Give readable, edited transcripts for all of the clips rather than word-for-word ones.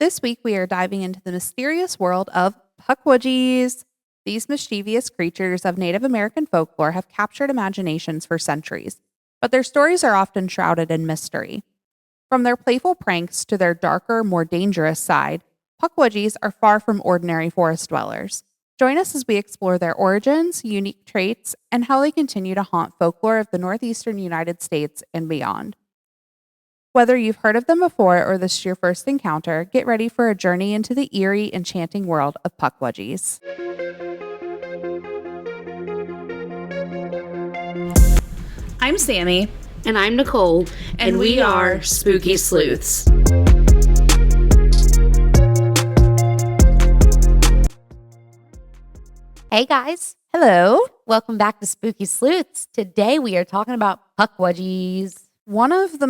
This week, we are diving into the mysterious world of Pukwudgies. These mischievous creatures of Native American folklore have captured imaginations for centuries, but their stories are often shrouded in mystery. From their playful pranks to their darker, more dangerous side, Pukwudgies are far from ordinary forest dwellers. Join us as we explore their origins, unique traits, and how they continue to haunt folklore of the Northeastern United States and beyond. Whether you've heard of them before or this is your first encounter, get ready for a journey into the eerie, enchanting world of Pukwudgies. I'm Sammy. And I'm Nicole. And we are Spooky Sleuths. Hey guys, Hello. welcome back to Spooky Sleuths. Today we are talking about Pukwudgies. One of the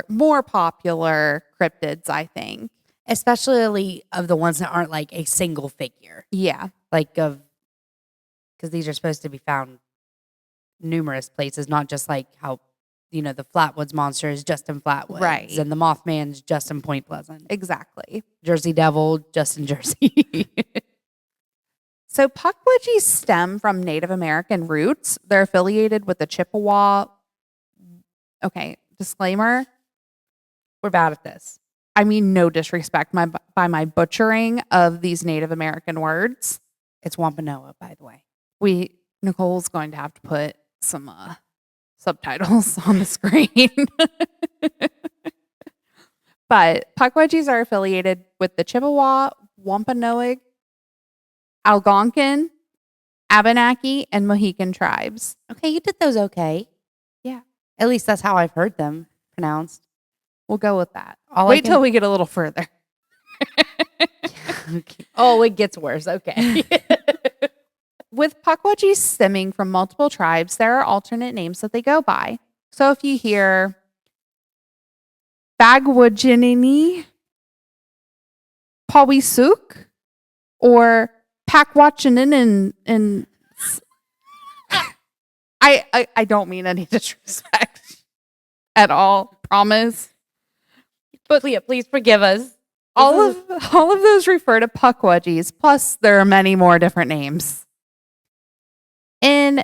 more popular cryptids, I think. Especially of the ones that aren't like a single figure. Yeah. Because these are supposed to be found numerous places, not just like how, the Flatwoods monster is just in Flatwoods. Right. And the Mothman's just in Point Pleasant. Exactly. Jersey Devil, just in Jersey. So Pukwudgies stem from Native American roots. They're affiliated with the Chippewa. Okay, disclaimer. We're bad at this. I mean, no disrespect by my butchering of these Native American words. It's Wampanoag, by the way. Nicole's going to have to put some subtitles on the screen. But Pukwudgies are affiliated with the Chippewa, Wampanoag, Algonquin, Abenaki, and Mohican tribes. Okay, you did those okay. Yeah. At least that's how I've heard them pronounced. We'll go with that. Wait till we get a little further. Okay. Oh, it gets worse. Okay. With Pukwudgies stemming from multiple tribes, there are alternate names that they go by. So if you hear Bagwudginini, Pawisuk, or Pakwatchinin and I don't mean any disrespect at all, promise. But please forgive us. All of those refer to Pukwudgies, plus there are many more different names. In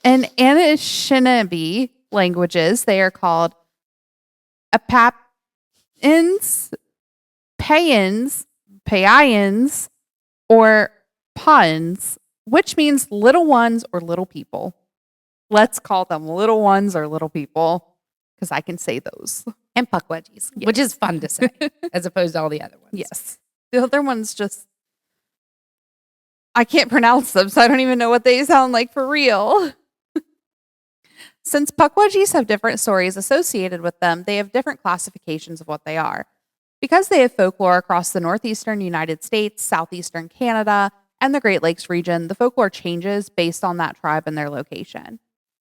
Anishinaabe languages, they are called Apapins, Payans, or Puns, which means little ones or little people. Let's call them little ones or little people, because I can say those. And Pukwudgies, Yes. which is fun to say, as opposed to all the other ones. Yes. The other ones I can't pronounce them, so I don't even know what they sound like for real. Since Pukwudgies have different stories associated with them, they have different classifications of what they are. Because they have folklore across the Northeastern United States, Southeastern Canada, and the Great Lakes region, the folklore changes based on that tribe and their location.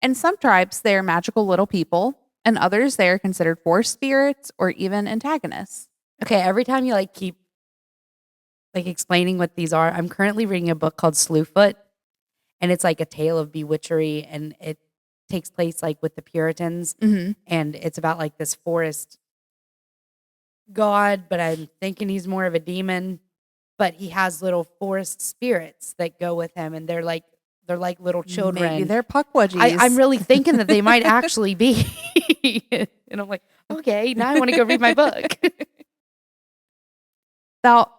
In some tribes, they are magical little people, and others, they are considered forest spirits or even antagonists. Okay, every time you keep explaining what these are, I'm currently reading a book called Slewfoot, and it's like a tale of bewitchery, and it takes place with the Puritans, and it's about this forest god, but I'm thinking he's more of a demon, but he has little forest spirits that go with him, and they're like little children. Maybe they're Pukwudgies. I'm really thinking that they might actually be. And I'm like, okay, now I want to go read my book. Now,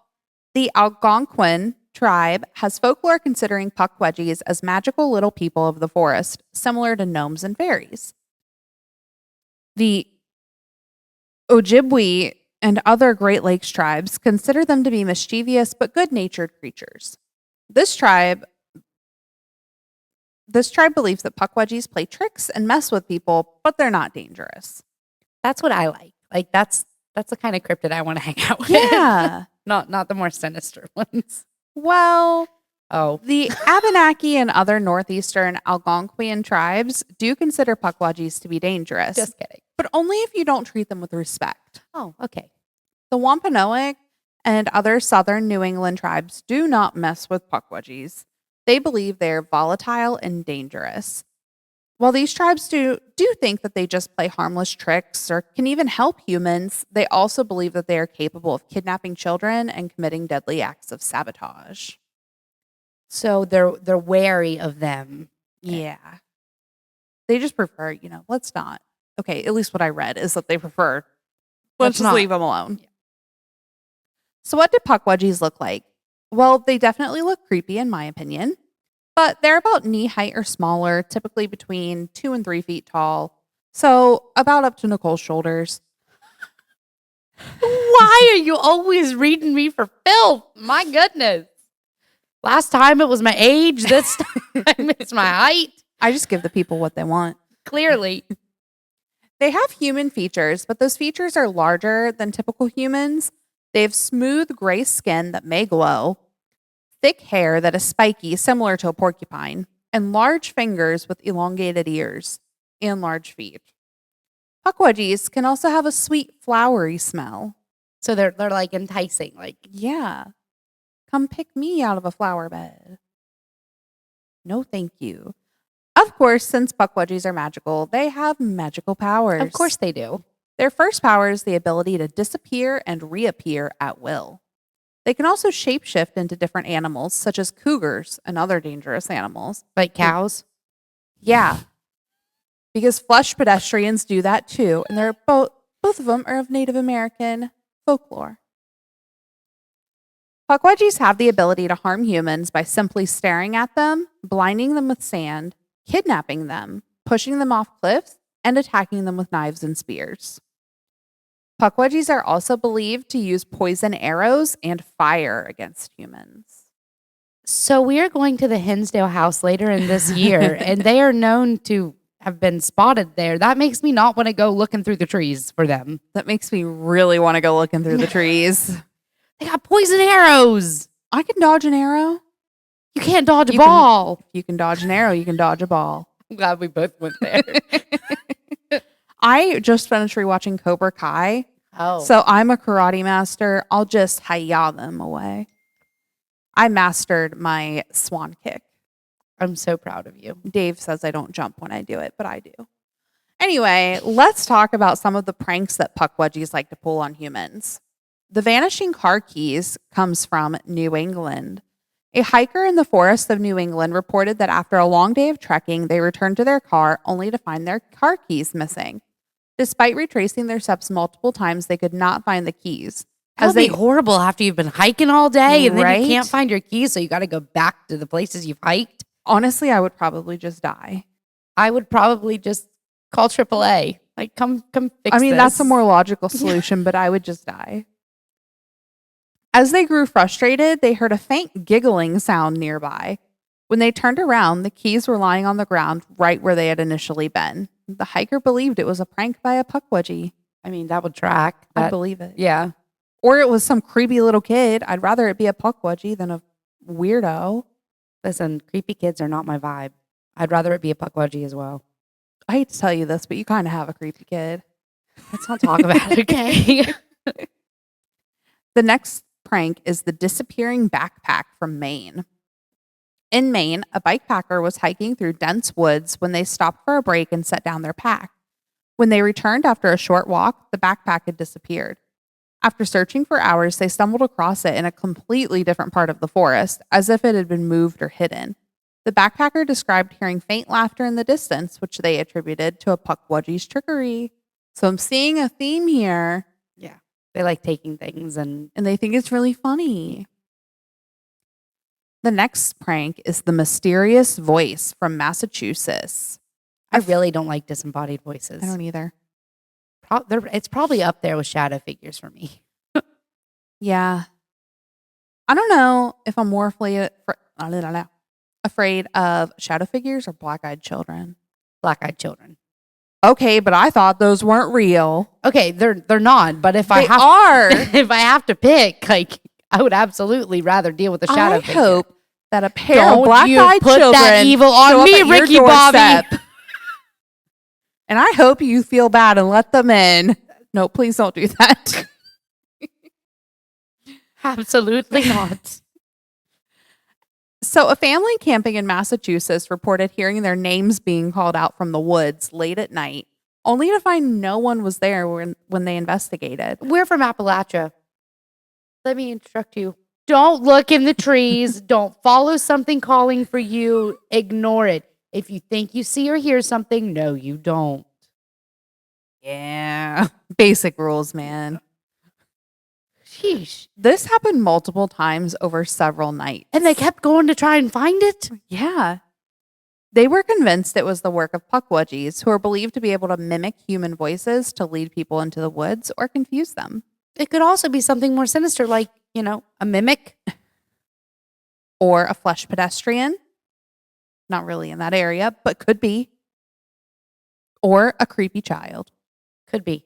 the Algonquin tribe has folklore considering Pukwudgies as magical little people of the forest, similar to gnomes and fairies. The Ojibwe and other Great Lakes tribes consider them to be mischievous but good-natured creatures. This tribe believes that Pukwudgies play tricks and mess with people, but they're not dangerous. That's what I like. That's the kind of cryptid I want to hang out with. Yeah. Not the more sinister ones. Well, Oh. the Abenaki and other Northeastern Algonquian tribes do consider Pukwudgies to be dangerous. Just kidding. But only if you don't treat them with respect. Oh, okay. The Wampanoag and other southern New England tribes do not mess with Pukwudgies. They believe they are volatile and dangerous. While these tribes do think that they just play harmless tricks or can even help humans, they also believe that they are capable of kidnapping children and committing deadly acts of sabotage. So they're wary of them. Yeah. They just prefer, let's not. Okay, at least what I read is that they prefer, let's just leave them alone. Yeah. So what do Pukwudgies look like? Well, they definitely look creepy in my opinion. But they're about knee height or smaller, typically between 2 and 3 feet tall. So about up to Nicole's shoulders. Why are you always reading me for filth? My goodness. Last time it was my age. This time it's my height. I just give the people what they want. Clearly. They have human features, but those features are larger than typical humans. They have smooth gray skin that may glow, thick hair that is spiky, similar to a porcupine, and large fingers with elongated ears and large feet. Pukwudgies can also have a sweet, flowery smell. So they're like enticing, like, yeah. Come pick me out of a flower bed. No, thank you. Of course, since Pukwudgies are magical, they have magical powers. Of course they do. Their first power is the ability to disappear and reappear at will. They can also shapeshift into different animals, such as cougars and other dangerous animals. Like cows? Yeah. Because flesh pedestrians do that too, and they're both of them are of Native American folklore. Pukwudgies have the ability to harm humans by simply staring at them, blinding them with sand, kidnapping them, pushing them off cliffs, and attacking them with knives and spears. Pukwudgies are also believed to use poison arrows and fire against humans. So we are going to the Hinsdale house later in this year, and they are known to have been spotted there. That makes me not want to go looking through the trees for them. That makes me really want to go looking through the trees. They got poison arrows. I can dodge an arrow. You can't dodge a ball. If you can dodge an arrow, you can dodge a ball. I'm glad we both went there. I just finished rewatching Cobra Kai. Oh. So I'm a karate master. I'll just hi-ya them away. I mastered my swan kick. I'm so proud of you. Dave says I don't jump when I do it, but I do. Anyway, let's talk about some of the pranks that Pukwudgies like to pull on humans. The vanishing car keys comes from New England. A hiker in the forests of New England reported that after a long day of trekking, they returned to their car only to find their car keys missing. Despite retracing their steps multiple times, they could not find the keys. That would be horrible after you've been hiking all day and then you Right? can't find your keys, so you got to go back to the places you've hiked. Honestly, I would probably just die. I would probably just call AAA. Like, come fix this. That's a more logical solution, but I would just die. As they grew frustrated, they heard a faint giggling sound nearby. When they turned around, the keys were lying on the ground right where they had initially been. The hiker believed it was a prank by a Pukwudgie. That would track. I believe it. Yeah. Or it was some creepy little kid. I'd rather it be a Pukwudgie than a weirdo. Listen, creepy kids are not my vibe. I'd rather it be a Pukwudgie as well. I hate to tell you this, but you kind of have a creepy kid. Let's not talk about it, okay? The next prank is the disappearing backpack from Maine. In Maine, a bikepacker was hiking through dense woods when they stopped for a break and set down their pack. When they returned after a short walk, the backpack had disappeared. After searching for hours, they stumbled across it in a completely different part of the forest, as if it had been moved or hidden. The backpacker described hearing faint laughter in the distance, which they attributed to a Pukwudgie's trickery. So I'm seeing a theme here. Yeah. They like taking things and they think it's really funny. The next prank is the mysterious voice from Massachusetts. I really don't like disembodied voices. I don't either. It's probably up there with shadow figures for me. Yeah. I don't know if I'm more afraid of shadow figures or black-eyed children. Black-eyed children. Okay, but I thought those weren't real. Okay, they're not. But if They I are. if I have to pick, like, I would absolutely rather deal with a shadow I figure. hope that a pair Don't of black-eyed you put children that evil show on up me, at your Ricky Bobby. doorstep. And I hope you feel bad and let them in. No, please don't do that. Absolutely not. So, a family camping in Massachusetts reported hearing their names being called out from the woods late at night, only to find no one was there when they investigated. We're from Appalachia. Let me instruct you. Don't look in the trees. Don't follow something calling for you. Ignore it. If you think you see or hear something, no, you don't. Yeah. Basic rules, man. Sheesh. This happened multiple times over several nights. And they kept going to try and find it? Yeah. They were convinced it was the work of Pukwudgies, who are believed to be able to mimic human voices to lead people into the woods or confuse them. It could also be something more sinister, like, a mimic. Or a flesh pedestrian. Not really in that area, but could be. Or a creepy child. Could be.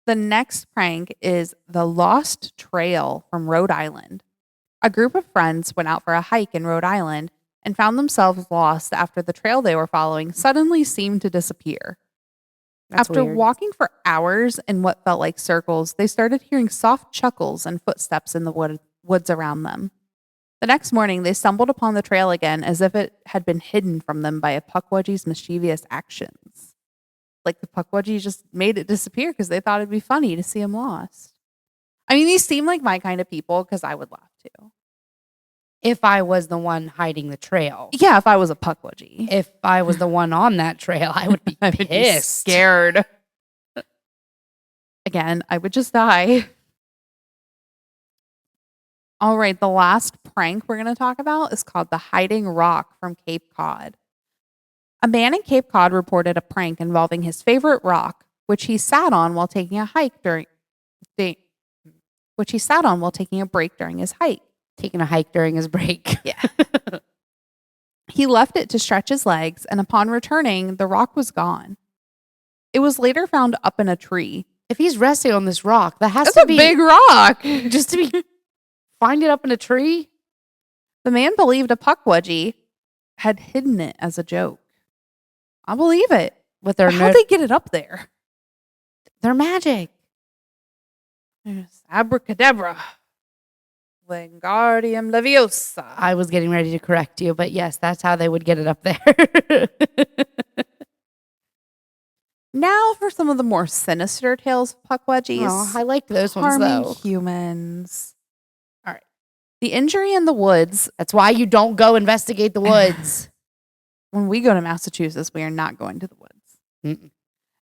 The next prank is the Lost Trail from Rhode Island. A group of friends went out for a hike in Rhode Island and found themselves lost after the trail they were following suddenly seemed to disappear. That's After weird. walking for hours in what felt like circles, they started hearing soft chuckles and footsteps in the woods around them. The next morning, they stumbled upon the trail again as if it had been hidden from them by a Pukwudgie's mischievous actions. Like the Pukwudgies just made it disappear because they thought it'd be funny to see him lost. I mean, these seem like my kind of people because I would laugh too. If I was the one hiding the trail. Yeah, if I was a Pukwudgie. If I was the one on that trail, I would be I would be pissed. scared. Again, I would just die. All right, the last prank we're going to talk about is called the Hiding Rock from Cape Cod. A man in Cape Cod reported a prank involving his favorite rock, which he sat on while taking a hike during a break during his hike. Taking a hike during his break. Yeah. He left it to stretch his legs, and upon returning, the rock was gone. It was later found up in a tree. If he's resting on this rock, that has That's to a be big rock. just to be find it up in a tree. The man believed a Pukwudgie had hidden it as a joke. I believe it. With their How'd they get it up there? their magic. Yes. Abracadabra. Wingardium Leviosa. I was getting ready to correct you, but yes, that's how they would get it up there. Now for some of the more sinister tales of Pukwudgies. Oh, I liked those ones Harming though. humans. All right. The injury in the woods. That's why you don't go investigate the woods. When we go to Massachusetts, we are not going to the woods. Mm-mm.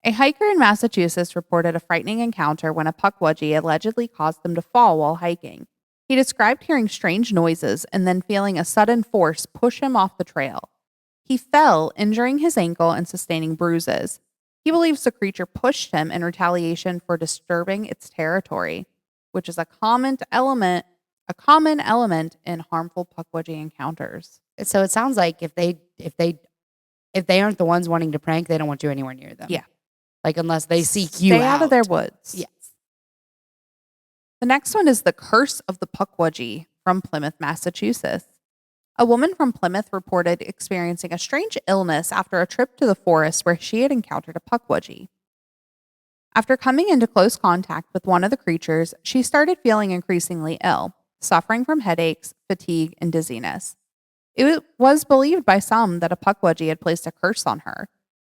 A hiker in Massachusetts reported a frightening encounter when a Pukwudgie allegedly caused them to fall while hiking. He described hearing strange noises and then feeling a sudden force push him off the trail. He fell, injuring his ankle and sustaining bruises. He believes the creature pushed him in retaliation for disturbing its territory, which is a common element in harmful Pukwudgie encounters. So it sounds like if they aren't the ones wanting to prank, they don't want you anywhere near them. Yeah. Like unless they seek you Stay out of their woods. Yes. The next one is the curse of the Pukwudgie from Plymouth, Massachusetts. A woman from Plymouth reported experiencing a strange illness after a trip to the forest where she had encountered a Pukwudgie. After coming into close contact with one of the creatures, she started feeling increasingly ill, suffering from headaches, fatigue, and dizziness. It was believed by some that a Pukwudgie had placed a curse on her.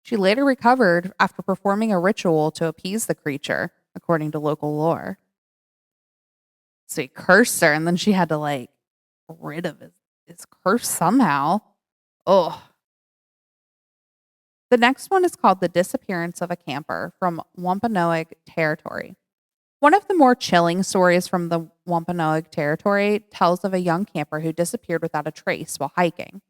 She later recovered after performing a ritual to appease the creature, according to local lore. So he cursed her, and then she had to get rid of his curse somehow. Oh. The next one is called The Disappearance of a Camper from Wampanoag Territory. One of the more chilling stories from the Wampanoag Territory tells of a young camper who disappeared without a trace while hiking.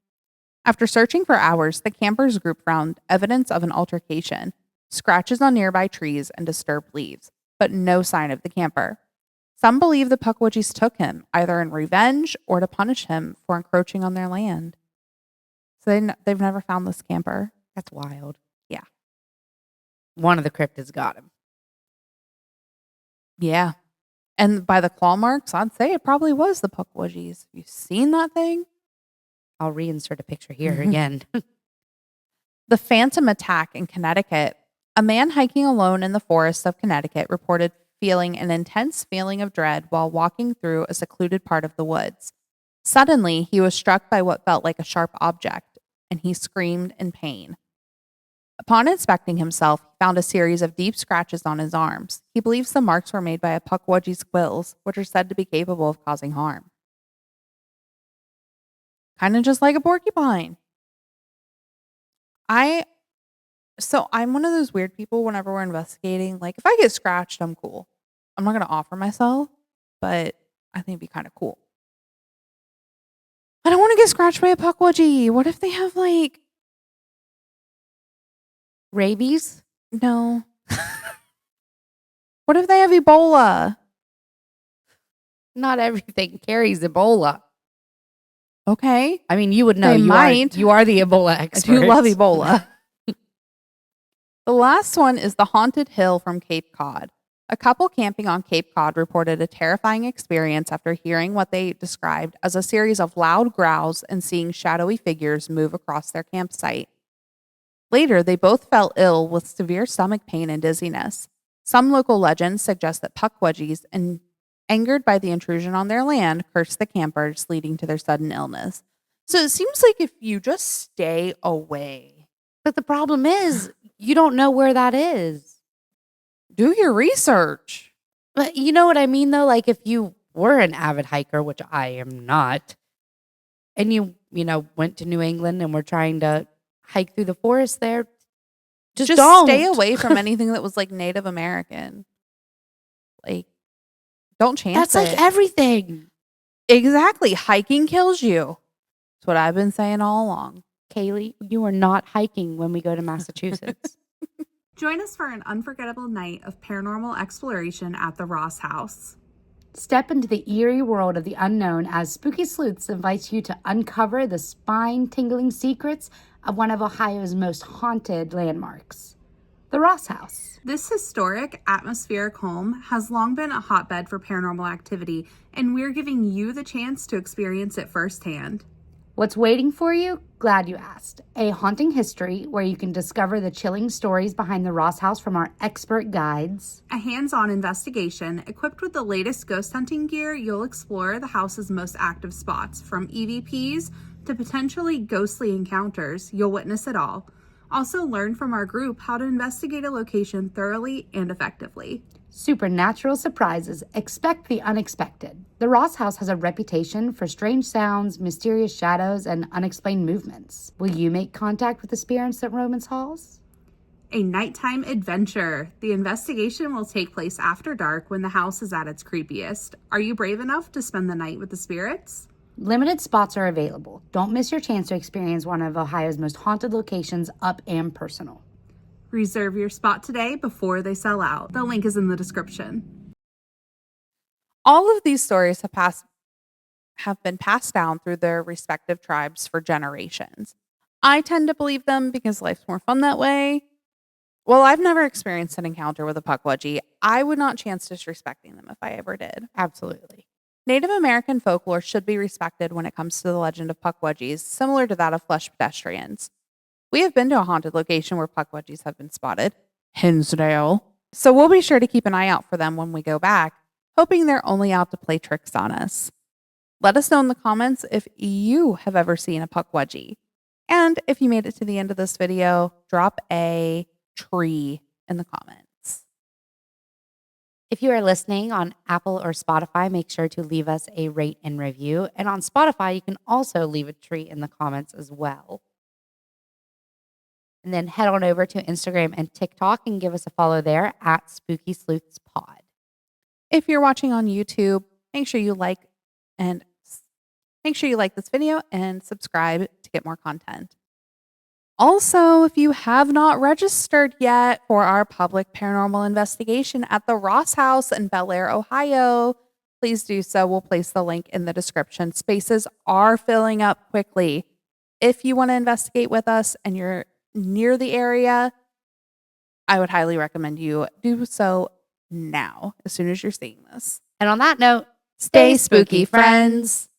After searching for hours, the campers group found evidence of an altercation, scratches on nearby trees, and disturbed leaves, but no sign of the camper. Some believe the Pukwudgies took him, either in revenge or to punish him for encroaching on their land. So they've never found this camper. That's wild. Yeah. One of the cryptids got him. Yeah. And by the claw marks, I'd say it probably was the Pukwudgies. Have you seen that thing? I'll reinsert a picture here again. The Phantom Attack in Connecticut. A man hiking alone in the forests of Connecticut reported feeling an intense feeling of dread while walking through a secluded part of the woods. Suddenly, he was struck by what felt like a sharp object, and he screamed in pain. Upon inspecting himself, he found a series of deep scratches on his arms. He believes the marks were made by a Pukwudgie's quills, which are said to be capable of causing harm. Kind of just like a porcupine. I'm one of those weird people whenever we're investigating. Like, if I get scratched, I'm cool. I'm not going to offer myself, but I think it'd be kind of cool. I don't want to get scratched by a Pukwudgie. What if they have, like, Rabies? no. What if they have Ebola? Not everything carries Ebola. Okay. I mean, you would know. They might. You are the Ebola I expert. do love Ebola. The last one is the haunted hill from Cape Cod. A couple camping on Cape Cod reported a terrifying experience after hearing what they described as a series of loud growls and seeing shadowy figures move across their campsite. Later, they both fell ill with severe stomach pain and dizziness. Some local legends suggest that Pukwudgies, angered by the intrusion on their land, cursed the campers, leading to their sudden illness. So it seems like if you just stay away. But the problem is, you don't know where that is. Do your research. But you know what I mean, though? Like, if you were an avid hiker, which I am not, and you went to New England and were trying to hike through the forest there, just don't. Stay away from anything that was like Native American. Like, don't chance That's it. like everything. Exactly. Hiking kills you. That's what I've been saying all along. Kaylee, you are not hiking when we go to Massachusetts. Join us for an unforgettable night of paranormal exploration at the Ross House. Step into the eerie world of the unknown as Spooky Sleuths invites you to uncover the spine-tingling secrets of one of Ohio's most haunted landmarks, the Ross House. This historic, atmospheric home has long been a hotbed for paranormal activity, and we're giving you the chance to experience it firsthand. What's waiting for you? Glad you asked. A haunting history where you can discover the chilling stories behind the Ross House from our expert guides. A hands-on investigation equipped with the latest ghost hunting gear. You'll explore the house's most active spots, from EVPs to potentially ghostly encounters. You'll witness it all. Also learn from our group how to investigate a location thoroughly and effectively. Supernatural surprises. Expect the unexpected. The Ross House has a reputation for strange sounds, mysterious shadows, and unexplained movements. Will you make contact with the spirits that roam its halls? A nighttime adventure. The investigation will take place after dark when the house is at its creepiest. Are you brave enough to spend the night with the spirits? Limited spots are available. Don't miss your chance to experience one of Ohio's most haunted locations up and personal. Reserve your spot today before they sell out. The link is in the description. All of these stories have been passed down through their respective tribes for generations. I tend to believe them because life's more fun that way. Well, I've never experienced an encounter with a Pukwudgie. I would not chance disrespecting them if I ever did. Absolutely. Native American folklore should be respected when it comes to the legend of Pukwudgies, similar to that of flesh pedestrians. We have been to a haunted location where Pukwudgies have been spotted, Hinsdale. So we'll be sure to keep an eye out for them when we go back, hoping they're only out to play tricks on us. Let us know in the comments if you have ever seen a Pukwudgie. And if you made it to the end of this video, drop a tree in the comments. If you are listening on Apple or Spotify, make sure to leave us a rate and review. And on Spotify, you can also leave a tree in the comments as well. And then head on over to Instagram and TikTok and give us a follow there at Spooky Sleuths Pod. If you're watching on YouTube, make sure you like this video and subscribe to get more content. Also, if you have not registered yet for our public paranormal investigation at the Ross House in Bel Air, Ohio, please do so. We'll place the link in the description. Spaces are filling up quickly. If you want to investigate with us and you're near the area, I would highly recommend you do so now, as soon as you're seeing this. And on that note, Stay spooky, friends.